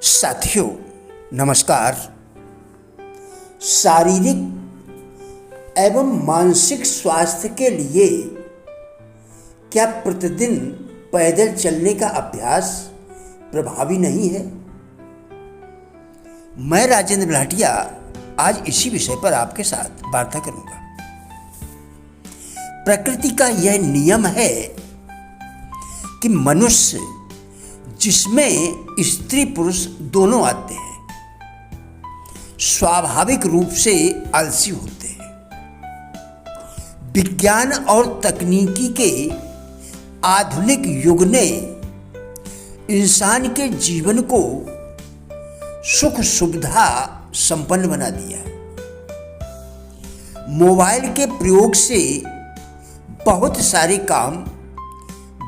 साथियों नमस्कार। शारीरिक एवं मानसिक स्वास्थ्य के लिए क्या प्रतिदिन पैदल चलने का अभ्यास प्रभावी नहीं है? मैं राजेंद्र भाटिया आज इसी विषय पर आपके साथ वार्ता करूंगा। प्रकृति का यह नियम है कि मनुष्य, जिसमें स्त्री पुरुष दोनों आते हैं, स्वाभाविक रूप से आलसी होते हैं। विज्ञान और तकनीकी के आधुनिक युग ने इंसान के जीवन को सुख सुविधा संपन्न बना दिया। मोबाइल के प्रयोग से बहुत सारे काम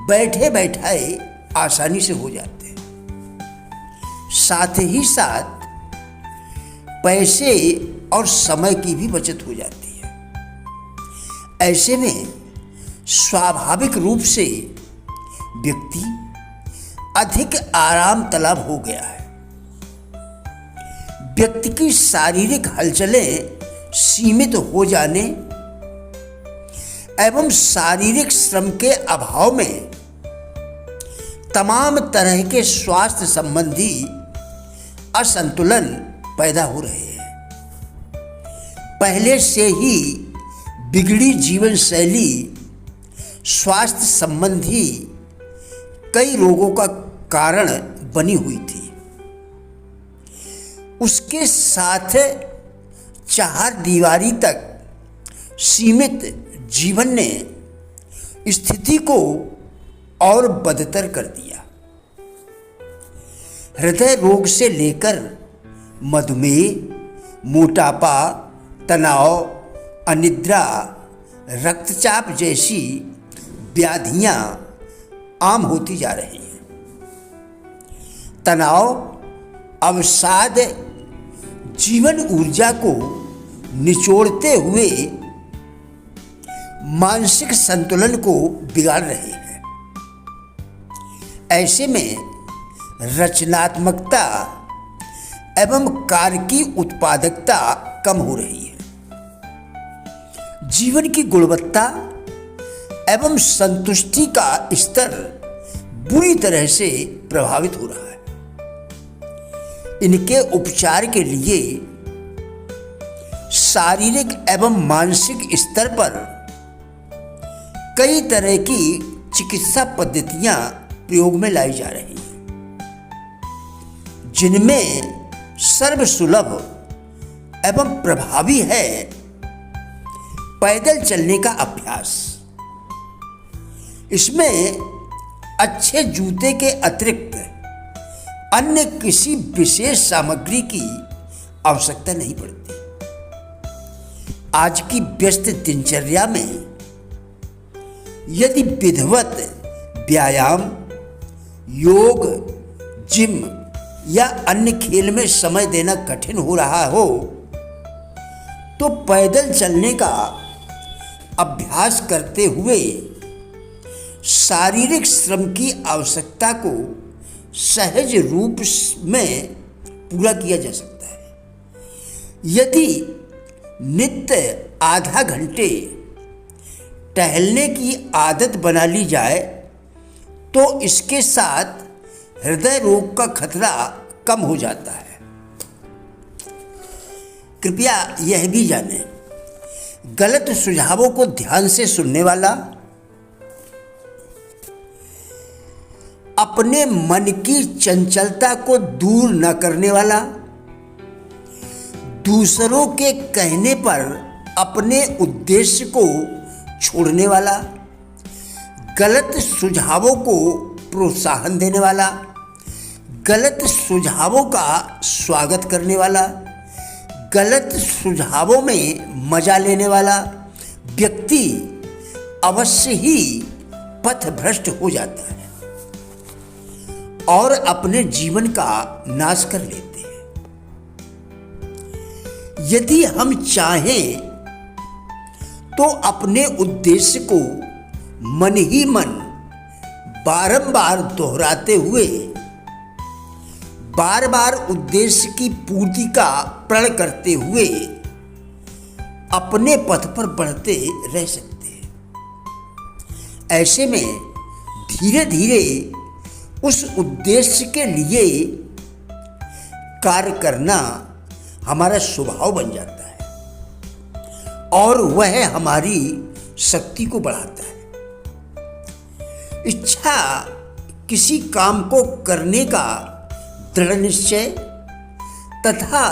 बैठे बैठाए आसानी से हो जाते हैं। साथ ही साथ पैसे और समय की भी बचत हो जाती है। ऐसे में स्वाभाविक रूप से व्यक्ति अधिक आराम तलब हो गया है। व्यक्ति की शारीरिक हलचलें सीमित हो जाने एवं शारीरिक श्रम के अभाव में तमाम तरह के स्वास्थ्य संबंधी असंतुलन पैदा हो रहे हैं। पहले से ही बिगड़ी जीवन शैली स्वास्थ्य संबंधी कई रोगों का कारण बनी हुई थी। उसके साथ चार दीवारी तक सीमित जीवन ने स्थिति को और बदतर कर दिया। हृदय रोग से लेकर मधुमेह, मोटापा, तनाव, अनिद्रा, रक्तचाप जैसी व्याधियां आम होती जा रही हैं। तनाव, अवसाद जीवन ऊर्जा को निचोड़ते हुए मानसिक संतुलन को बिगाड़ रहे हैं। ऐसे में रचनात्मकता एवं कार्य की उत्पादकता कम हो रही है। जीवन की गुणवत्ता एवं संतुष्टि का स्तर बुरी तरह से प्रभावित हो रहा है। इनके उपचार के लिए शारीरिक एवं मानसिक स्तर पर कई तरह की चिकित्सा पद्धतियां प्रयोग में लाई जा रही हैं, जिनमें सर्वसुलभ एवं प्रभावी है पैदल चलने का अभ्यास। इसमें अच्छे जूते के अतिरिक्त अन्य किसी विशेष सामग्री की आवश्यकता नहीं पड़ती। आज की व्यस्त दिनचर्या में यदि विधिवत व्यायाम, योग, जिम या अन्य खेल में समय देना कठिन हो रहा हो, तो पैदल चलने का अभ्यास करते हुए शारीरिक श्रम की आवश्यकता को सहज रूप में पूरा किया जा सकता है। यदि नित्य आधा घंटे टहलने की आदत बना ली जाए तो इसके साथ हृदय रोग का खतरा कम हो जाता है। कृपया यह भी जानें, गलत सुझावों को ध्यान से सुनने वाला, अपने मन की चंचलता को दूर न करने वाला, दूसरों के कहने पर अपने उद्देश्य को छोड़ने वाला, गलत सुझावों को प्रोत्साहन देने वाला, गलत सुझावों का स्वागत करने वाला, गलत सुझावों में मजा लेने वाला व्यक्ति अवश्य ही पथभ्रष्ट हो जाता है और अपने जीवन का नाश कर लेते हैं। यदि हम चाहें तो अपने उद्देश्य को मन ही मन बारंबार दोहराते हुए बार बार उद्देश्य की पूर्ति का प्रण करते हुए अपने पथ पर बढ़ते रह सकते हैं। ऐसे में धीरे धीरे उस उद्देश्य के लिए कार्य करना हमारा स्वभाव बन जाता है और वह हमारी शक्ति को बढ़ाता है। इच्छा किसी काम को करने का दृढ़ निश्चय तथा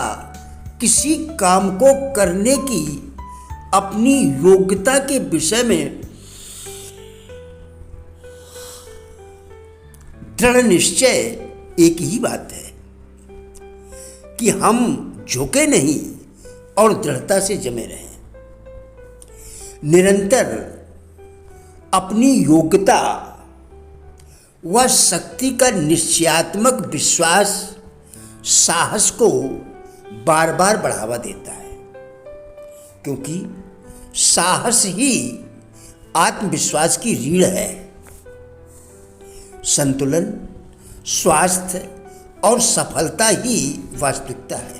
किसी काम को करने की अपनी योग्यता के विषय में दृढ़ निश्चय एक ही बात है कि हम झुके नहीं और दृढ़ता से जमे रहें। निरंतर अपनी योग्यता व शक्ति का निश्चयात्मक विश्वास साहस को बार बार बढ़ावा देता है, क्योंकि साहस ही आत्मविश्वास की रीढ़ है। संतुलन, स्वास्थ्य और सफलता ही वास्तविकता है।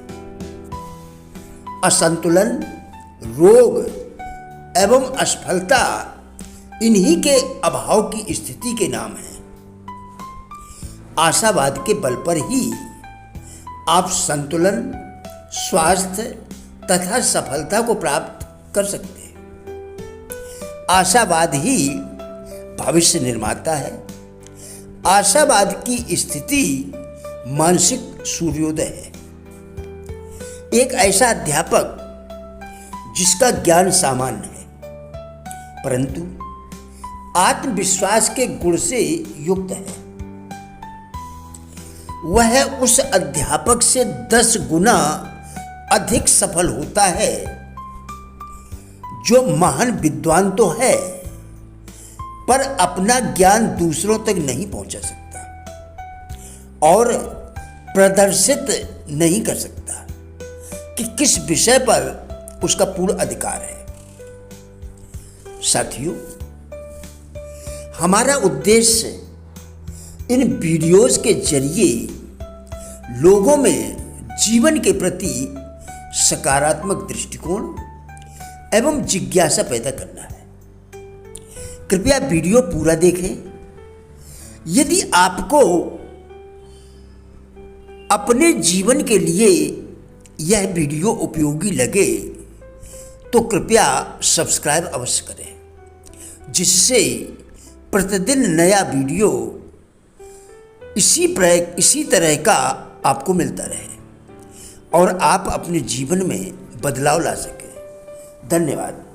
असंतुलन, रोग एवं असफलता इन्हीं के अभाव की स्थिति के नाम है। आशावाद के बल पर ही आप संतुलन, स्वास्थ्य तथा सफलता को प्राप्त कर सकते हैं। आशावाद ही भविष्य निर्माता है। आशावाद की स्थिति मानसिक सूर्योदय है। एक ऐसा अध्यापक जिसका ज्ञान सामान्य है परंतु आत्मविश्वास के गुण से युक्त है, वह उस अध्यापक से 10 गुना अधिक सफल होता है जो महान विद्वान तो है पर अपना ज्ञान दूसरों तक नहीं पहुंचा सकता और प्रदर्शित नहीं कर सकता कि किस विषय पर उसका पूर्ण अधिकार है। साथियों, हमारा उद्देश्य इन वीडियोस के जरिए लोगों में जीवन के प्रति सकारात्मक दृष्टिकोण एवं जिज्ञासा पैदा करना है। कृपया वीडियो पूरा देखें। यदि आपको अपने जीवन के लिए यह वीडियो उपयोगी लगे तो कृपया सब्सक्राइब अवश्य करें, जिससे प्रतिदिन नया वीडियो इसी तरह का आपको मिलता रहे और आप अपने जीवन में बदलाव ला सकें। धन्यवाद।